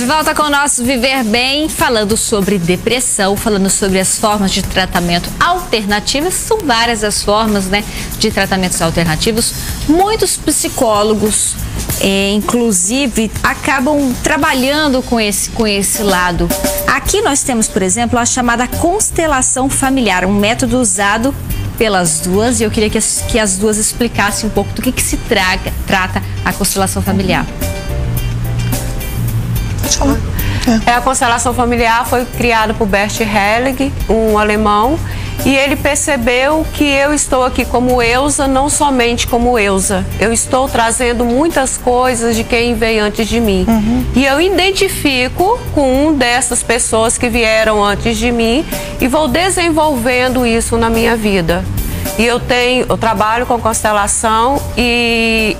volta com o nosso Viver Bem, falando sobre depressão, falando sobre as formas de tratamento alternativas. São várias as formas, né, de tratamentos alternativos. Muitos psicólogos, inclusive, acabam trabalhando com esse lado. Aqui nós temos, por exemplo, a chamada constelação familiar, um método usado pelas duas, e eu queria que as duas explicassem um pouco do que se trata a constelação familiar. A constelação familiar foi criada por Bert Helling, um alemão, e ele percebeu que eu estou aqui como Elza, não somente como Elza. Eu estou trazendo muitas coisas de quem veio antes de mim. E eu identifico com dessas pessoas que vieram antes de mim e vou desenvolvendo isso na minha vida. E eu trabalho com constelação e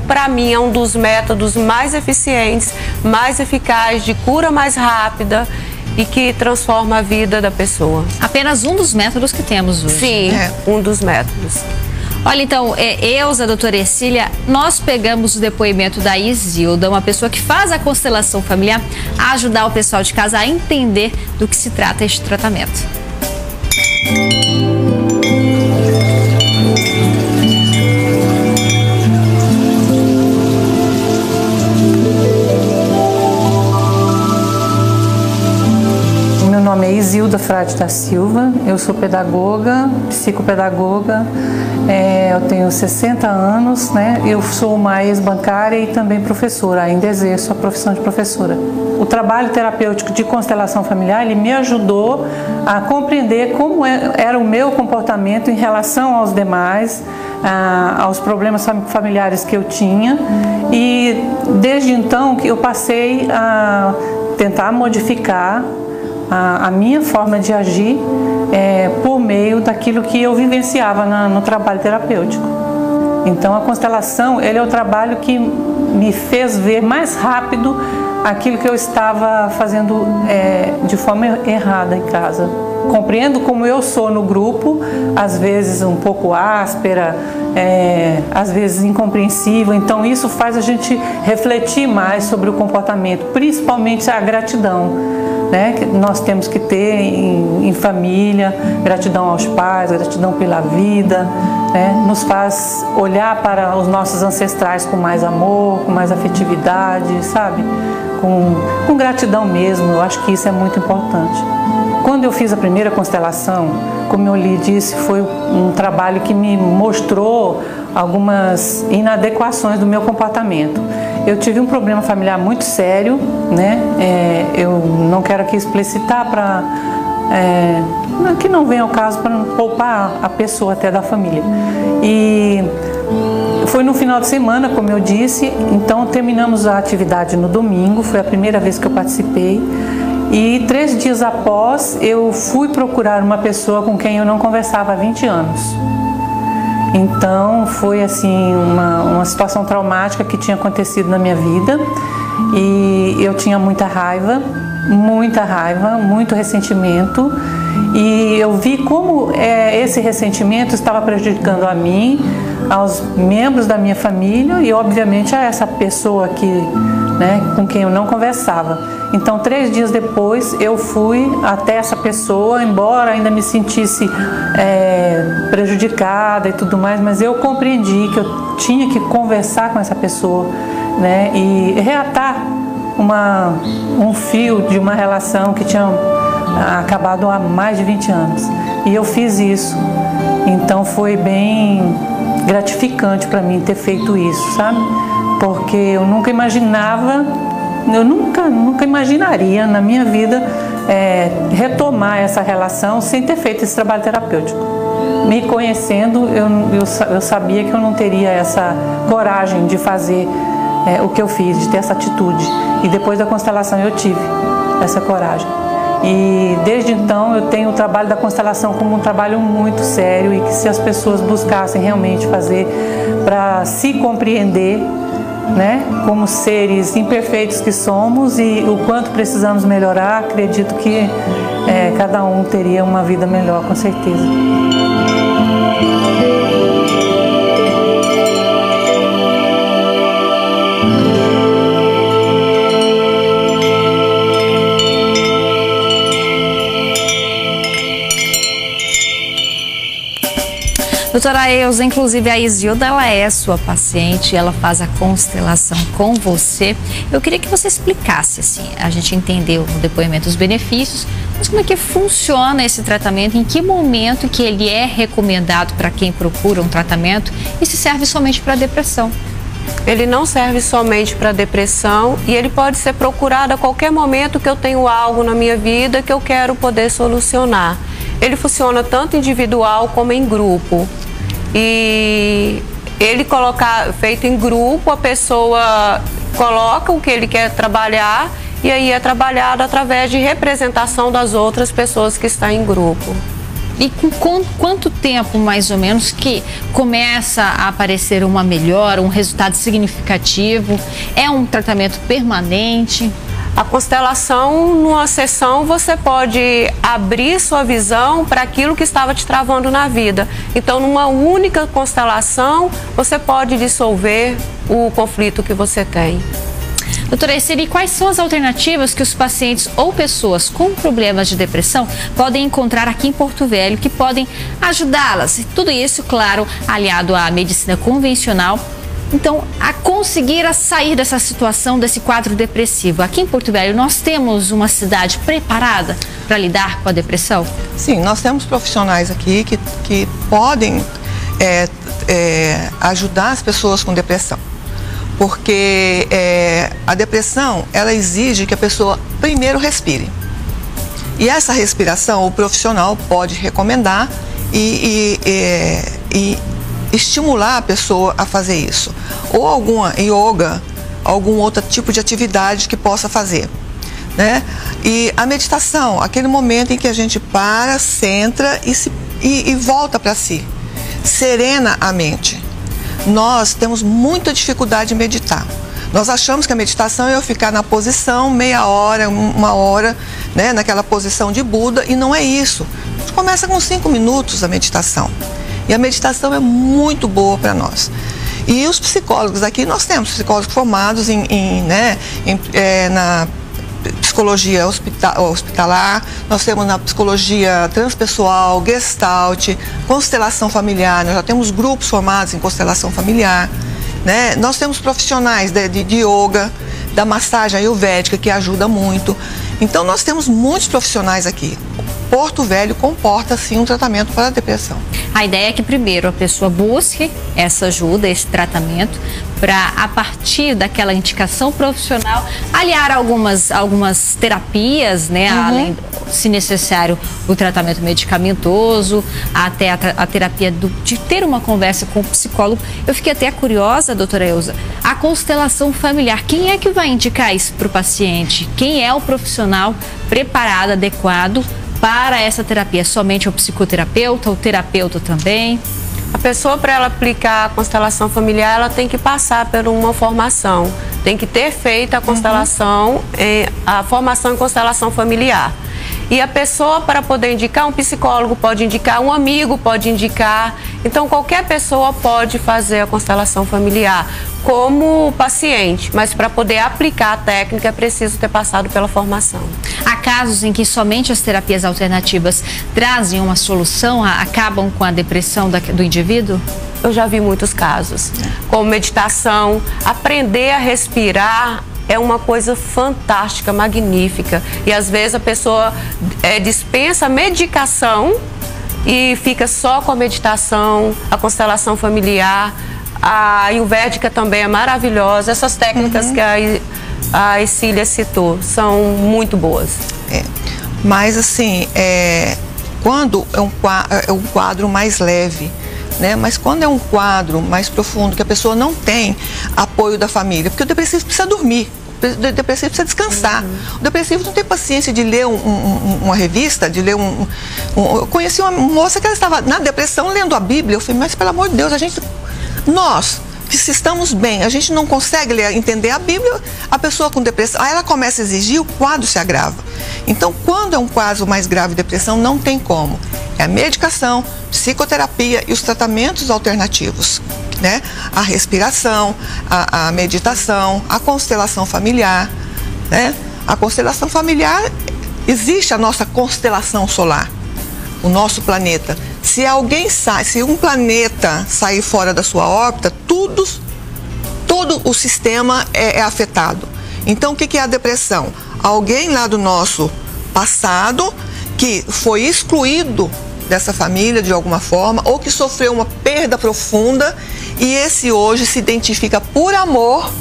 para mim, é um dos métodos mais eficientes, mais eficazes, de cura mais rápida e que transforma a vida da pessoa. Apenas um dos métodos que temos hoje. Sim, um dos métodos. Olha, então, Elza, doutora Ercília, nós pegamos o depoimento da Isilda, uma pessoa que faz a constelação familiar, a ajudar o pessoal de casa a entender do que se trata este tratamento. Meu nome é Isilda Frade da Silva, eu sou pedagoga, psicopedagoga, eu tenho 60 anos, né? Eu sou uma ex-bancária e também professora, ainda exerço a profissão de professora. O trabalho terapêutico de constelação familiar, ele me ajudou a compreender como era o meu comportamento em relação aos demais, aos problemas familiares que eu tinha, e desde então que eu passei a tentar modificar a minha forma de agir por meio daquilo que eu vivenciava no trabalho terapêutico. Então a constelação, ele é o trabalho que me fez ver mais rápido aquilo que eu estava fazendo de forma errada em casa. Compreendo como eu sou no grupo, às vezes um pouco áspera, às vezes incompreensível, então isso faz a gente refletir mais sobre o comportamento, principalmente a gratidão, né, que nós temos que ter em família, gratidão aos pais, gratidão pela vida, né, nos faz olhar para os nossos ancestrais com mais amor, com mais afetividade, sabe? Com gratidão mesmo. Eu acho que isso é muito importante. Quando eu fiz a primeira constelação, como eu lhe disse, foi um trabalho que me mostrou algumas inadequações do meu comportamento. Eu tive um problema familiar muito sério, né? Eu não quero aqui explicitar para que não venha ao caso, para não poupar a pessoa até da família. E foi no final de semana, como eu disse, então terminamos a atividade no domingo, foi a primeira vez que eu participei. E 3 dias após, eu fui procurar uma pessoa com quem eu não conversava há 20 anos. Então foi assim uma situação traumática que tinha acontecido na minha vida e eu tinha muita raiva, muito ressentimento, e eu vi como esse ressentimento estava prejudicando a mim, aos membros da minha família e obviamente a essa pessoa que, né, com quem eu não conversava. Então 3 dias depois eu fui até essa pessoa, embora ainda me sentisse prejudicada e tudo mais, mas eu compreendi que eu tinha que conversar com essa pessoa, né, e reatar um fio de uma relação que tinha acabado há mais de 20 anos. E eu fiz isso. Então foi bem gratificante para mim ter feito isso, sabe? Porque eu nunca imaginava, eu nunca imaginaria na minha vida retomar essa relação sem ter feito esse trabalho terapêutico. Me conhecendo, eu sabia que eu não teria essa coragem de fazer o que eu fiz, de ter essa atitude. E depois da constelação eu tive essa coragem. E desde então eu tenho o trabalho da constelação como um trabalho muito sério, e que se as pessoas buscassem realmente fazer para se compreender, né, como seres imperfeitos que somos e o quanto precisamos melhorar, acredito que cada um teria uma vida melhor, com certeza. Doutora Elza, inclusive a Isilda, ela é sua paciente, ela faz a constelação com você. Eu queria que você explicasse, assim, a gente entendeu no depoimento os benefícios, mas como é que funciona esse tratamento, em que momento que ele é recomendado para quem procura um tratamento e se serve somente para depressão? Ele não serve somente para depressão e ele pode ser procurado a qualquer momento que eu tenho algo na minha vida que eu quero poder solucionar. Ele funciona tanto individual como em grupo. E ele feito em grupo, a pessoa coloca o que ele quer trabalhar e aí é trabalhado através de representação das outras pessoas que estão em grupo. E com quanto tempo, mais ou menos, que começa a aparecer uma melhora, um resultado significativo? É um tratamento permanente? A constelação, numa sessão, você pode abrir sua visão para aquilo que estava te travando na vida. Então, numa única constelação, você pode dissolver o conflito que você tem. Doutora Esteri, quais são as alternativas que os pacientes ou pessoas com problemas de depressão podem encontrar aqui em Porto Velho, que podem ajudá-las? E tudo isso, claro, aliado à medicina convencional, então, a conseguir sair dessa situação, desse quadro depressivo. Aqui em Porto Velho, nós temos uma cidade preparada para lidar com a depressão? Sim, nós temos profissionais aqui que podem ajudar as pessoas com depressão. Porque a depressão, ela exige que a pessoa primeiro respire. E essa respiração, o profissional pode recomendar e estimular a pessoa a fazer isso. Ou alguma yoga, algum outro tipo de atividade que possa fazer, né? E a meditação, aquele momento em que a gente para, centra e volta para si, serena a mente. Nós temos muita dificuldade em meditar. Nós achamos que a meditação é eu ficar na posição meia hora, uma hora, né, naquela posição de Buda, e não é isso. A gente começa com 5 minutos a meditação. E a meditação é muito boa para nós. E os psicólogos aqui, nós temos psicólogos formados na psicologia hospitalar, nós temos na psicologia transpessoal, gestalt, constelação familiar, nós já temos grupos formados em constelação familiar, né? Nós temos profissionais de yoga, da massagem ayurvédica, que ajuda muito. Então, nós temos muitos profissionais aqui. Porto Velho comporta, sim, um tratamento para a depressão. A ideia é que, primeiro, a pessoa busque essa ajuda, esse tratamento, para, a partir daquela indicação profissional, aliar algumas terapias, né? Além, se necessário, o tratamento medicamentoso, até a terapia de ter uma conversa com o psicólogo. Eu fiquei até curiosa, doutora Elza, a constelação familiar, quem é que vai indicar isso para o paciente? Quem é o profissional preparado, adequado para essa terapia? Somente o psicoterapeuta, o terapeuta também? A pessoa, para ela aplicar a constelação familiar, ela tem que passar por uma formação. Tem que ter feito a constelação, a formação em constelação familiar. E a pessoa, para poder indicar, um psicólogo pode indicar, um amigo pode indicar. Então, qualquer pessoa pode fazer a constelação familiar como paciente, mas para poder aplicar a técnica é preciso ter passado pela formação. Há casos em que somente as terapias alternativas trazem uma solução, acabam com a depressão do indivíduo? Eu já vi muitos casos. Como meditação, aprender a respirar é uma coisa fantástica, magnífica. E às vezes a pessoa dispensa a medicação e fica só com a meditação, a constelação familiar. A ayurvédica também é maravilhosa. Essas técnicas que a Cecília citou são muito boas. Mas assim, quando é um quadro mais leve, né? Mas quando é um quadro mais profundo, que a pessoa não tem apoio da família, porque o depressivo precisa dormir, o depressivo precisa descansar. O depressivo não tem paciência de ler uma revista, de ler Eu conheci uma moça que ela estava na depressão lendo a Bíblia. Eu falei, mas pelo amor de Deus, nós que se estamos bem, a gente não consegue entender a Bíblia, a pessoa com depressão, aí ela começa a exigir, o quadro se agrava. Então, quando é um quadro mais grave de depressão, não tem como. É a medicação, psicoterapia e os tratamentos alternativos, né? A respiração, a meditação, a constelação familiar, né? A constelação familiar, existe a nossa constelação solar, o nosso planeta Se alguém sai, se um planeta sair fora da sua órbita, todo o sistema é afetado. Então, o que é a depressão? Alguém lá do nosso passado que foi excluído dessa família de alguma forma, ou que sofreu uma perda profunda, e esse hoje se identifica por amor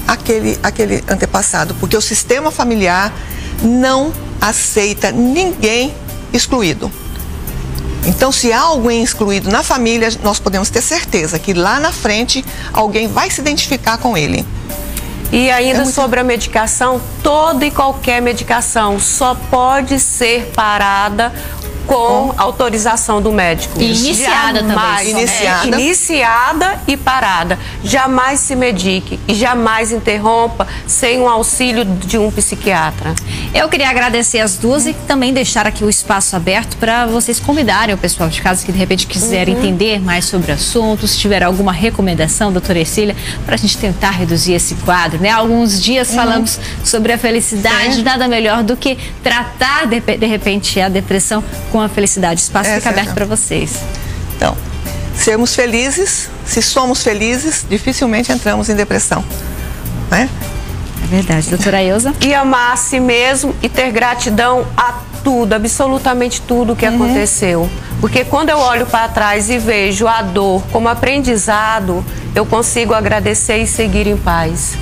àquele antepassado, porque o sistema familiar não aceita ninguém excluído. Então, se há alguém excluído na família, nós podemos ter certeza que lá na frente alguém vai se identificar com ele. E ainda sobre a medicação, toda e qualquer medicação só pode ser parada com autorização do médico. E iniciada também. Iniciada e parada. Jamais se medique e jamais interrompa sem o auxílio de um psiquiatra. Eu queria agradecer as duas e também deixar aqui o espaço aberto para vocês convidarem o pessoal de casa que de repente quiser entender mais sobre o assunto, se tiver alguma recomendação, doutora Ercília, para a gente tentar reduzir esse quadro, né? Há alguns dias falamos sobre a felicidade, nada melhor do que tratar de repente a depressão com a felicidade. O espaço fica aberto para vocês. Então, sermos felizes, se somos felizes, dificilmente entramos em depressão, né? É verdade, doutora Ilza. E amar a si mesmo e ter gratidão a tudo, absolutamente tudo que aconteceu. Porque quando eu olho para trás e vejo a dor como aprendizado, eu consigo agradecer e seguir em paz.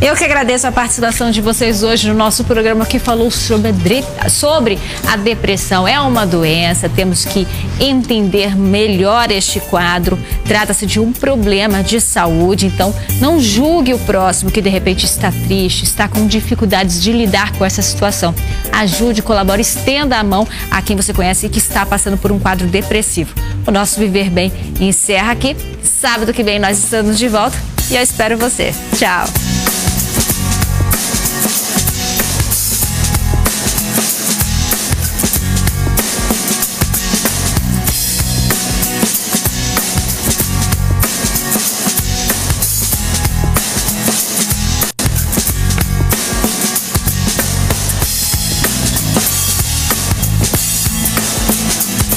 Eu que agradeço a participação de vocês hoje no nosso programa que falou sobre a depressão. É uma doença, temos que entender melhor este quadro. Trata-se de um problema de saúde, então não julgue o próximo que de repente está triste, está com dificuldades de lidar com essa situação. Ajude, colabore, estenda a mão a quem você conhece e que está passando por um quadro depressivo. O nosso Viver Bem encerra aqui. Sábado que vem nós estamos de volta e eu espero você. Tchau!